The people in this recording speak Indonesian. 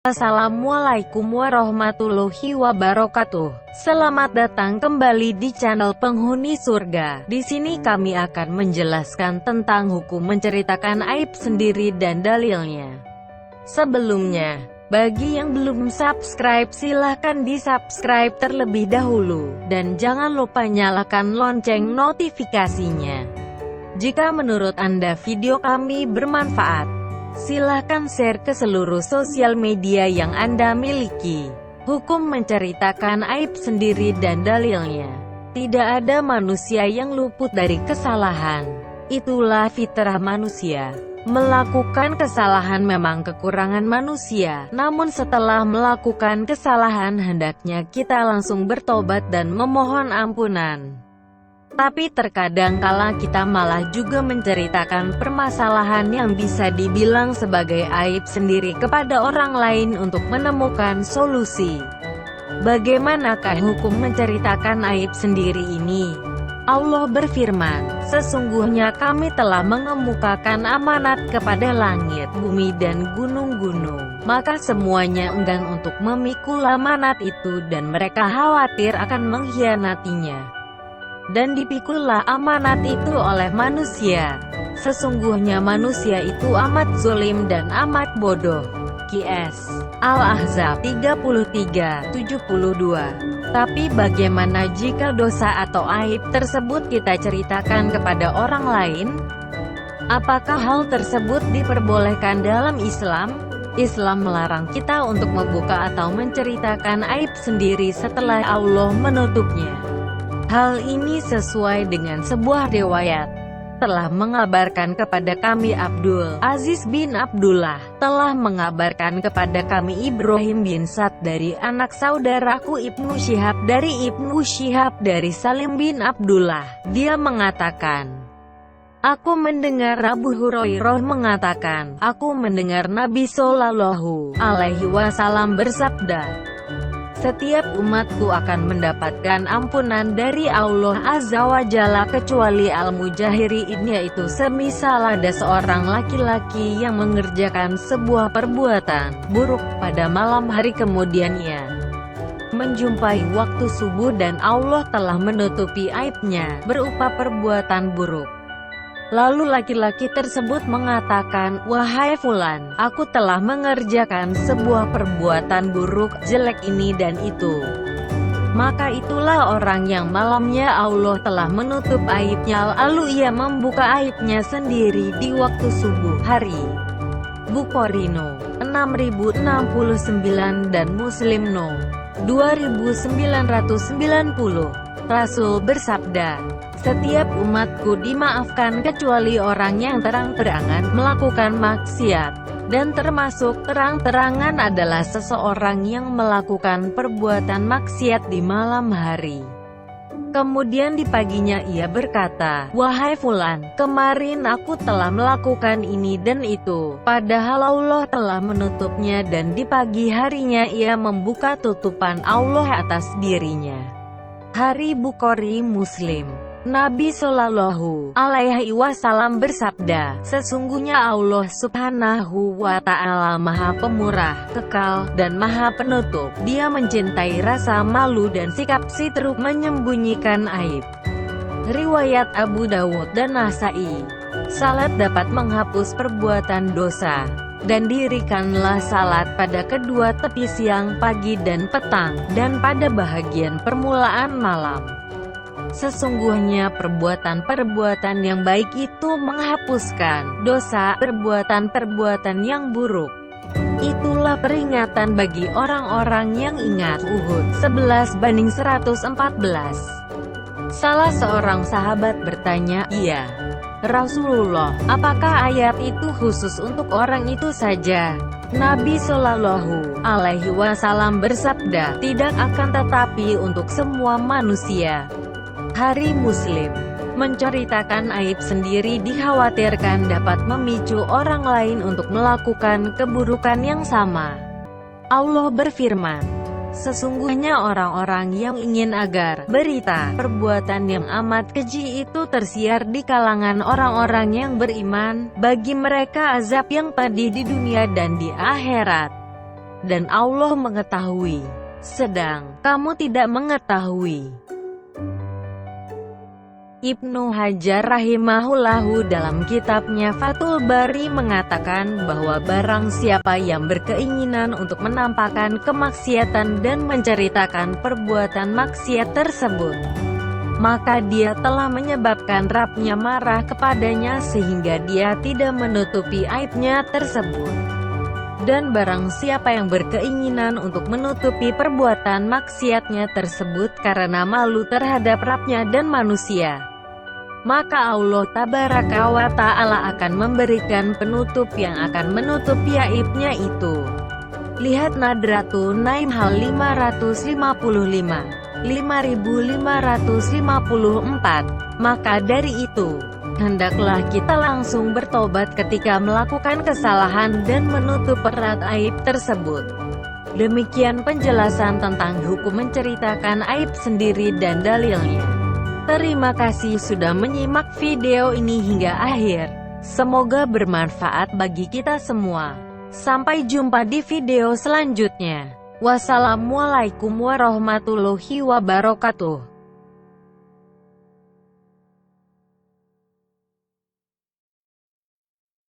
Assalamualaikum warahmatullahi wabarakatuh. Selamat datang kembali di channel Penghuni Surga. Di sini kami akan menjelaskan tentang hukum menceritakan aib sendiri dan dalilnya. Sebelumnya, bagi yang belum subscribe silahkan di-subscribe terlebih dahulu, dan jangan lupa nyalakan lonceng notifikasinya. Jika menurut Anda video kami bermanfaat, silahkan share ke seluruh sosial media yang Anda miliki. Hukum menceritakan aib sendiri dan dalilnya. Tidak ada manusia yang luput dari kesalahan. Itulah fitrah manusia. Melakukan kesalahan memang kekurangan manusia. Namun setelah melakukan kesalahan hendaknya kita langsung bertobat dan memohon ampunan. Tapi terkadang kala kita malah juga menceritakan permasalahan yang bisa dibilang sebagai aib sendiri kepada orang lain untuk menemukan solusi. Bagaimanakah hukum menceritakan aib sendiri ini? Allah berfirman, "Sesungguhnya kami telah mengemukakan amanat kepada langit, bumi dan gunung-gunung. Maka semuanya enggan untuk memikul amanat itu dan mereka khawatir akan mengkhianatinya. Dan dipikullah amanat itu oleh manusia. Sesungguhnya manusia itu amat zalim dan amat bodoh." QS Al-Ahzab 33:72. Tapi bagaimana jika dosa atau aib tersebut kita ceritakan kepada orang lain? Apakah hal tersebut diperbolehkan dalam Islam? Islam melarang kita untuk membuka atau menceritakan aib sendiri setelah Allah menutupnya. Hal ini sesuai dengan sebuah riwayat telah mengabarkan kepada kami Abdul Aziz bin Abdullah, telah mengabarkan kepada kami Ibrahim bin Sa'd dari anak saudaraku Ibnu Syihab dari Ibnu Syihab dari Salim bin Abdullah. Dia mengatakan, "Aku mendengar Abu Hurairah mengatakan, aku mendengar Nabi Shallallahu Alaihi Wasallam bersabda, setiap umatku akan mendapatkan ampunan dari Allah Azza wa Jalla kecuali al-mujahiriin, yaitu semisal ada seorang laki-laki yang mengerjakan sebuah perbuatan buruk pada malam hari kemudian ia menjumpai waktu subuh dan Allah telah menutupi aibnya berupa perbuatan buruk. Lalu laki-laki tersebut mengatakan, 'Wahai Fulan, aku telah mengerjakan sebuah perbuatan buruk, jelek ini dan itu.' Maka itulah orang yang malamnya Allah telah menutup aibnya, lalu ia membuka aibnya sendiri di waktu subuh hari." Bukhari No. 6069 dan Muslim No. 2990. Rasul bersabda, "Setiap umatku dimaafkan kecuali orang yang terang-terangan melakukan maksiat." Dan termasuk terang-terangan adalah seseorang yang melakukan perbuatan maksiat di malam hari. Kemudian di paginya ia berkata, "Wahai Fulan, kemarin aku telah melakukan ini dan itu, padahal Allah telah menutupnya." Dan di pagi harinya ia membuka tutupan Allah atas dirinya. Hari Bukhari Muslim. Nabi Shallallahu Alaihi Wasallam bersabda, "Sesungguhnya Allah Subhanahu wa Ta'ala Maha Pemurah, Kekal, dan Maha Penutup. Dia mencintai rasa malu dan sikap sitruk menyembunyikan aib." Riwayat Abu Dawud dan Nasai. Salat dapat menghapus perbuatan dosa. Dan dirikanlah salat pada kedua tepi siang, pagi dan petang, dan pada bahagian permulaan malam. Sesungguhnya perbuatan-perbuatan yang baik itu menghapuskan dosa perbuatan-perbuatan yang buruk. Itulah peringatan bagi orang-orang yang ingat. Uhud 11:114. Salah seorang sahabat bertanya, "Iya, Rasulullah, apakah ayat itu khusus untuk orang itu saja?" Nabi Shallallahu Alaihi Wasallam bersabda, "Tidak, akan tetapi untuk semua manusia." Hari Muslim. Menceritakan aib sendiri dikhawatirkan dapat memicu orang lain untuk melakukan keburukan yang sama. Allah berfirman, "Sesungguhnya orang-orang yang ingin agar berita perbuatan yang amat keji itu tersiar di kalangan orang-orang yang beriman, bagi mereka azab yang pedih di dunia dan di akhirat." dan Allah mengetahui, sedang kamu tidak mengetahui. Ibnu Hajar rahimahullahu dalam kitabnya Fathul Bari mengatakan bahwa barang siapa yang berkeinginan untuk menampakkan kemaksiatan dan menceritakan perbuatan maksiat tersebut, maka dia telah menyebabkan Rabb-Nya marah kepadanya sehingga dia tidak menutupi aibnya tersebut. Dan barang siapa yang berkeinginan untuk menutupi perbuatan maksiatnya tersebut karena malu terhadap Rabb-Nya dan manusia, maka Allah Tabaraka wa Ta'ala akan memberikan penutup yang akan menutupi aibnya itu. Lihat Nadratun Naim hal 555, 5554. Maka dari itu, hendaklah kita langsung bertobat ketika melakukan kesalahan dan menutup erat aib tersebut. Demikian penjelasan tentang hukum menceritakan aib sendiri dan dalilnya. Terima kasih sudah menyimak video ini hingga akhir. Semoga bermanfaat bagi kita semua. Sampai jumpa di video selanjutnya. Wassalamualaikum warahmatullahi wabarakatuh.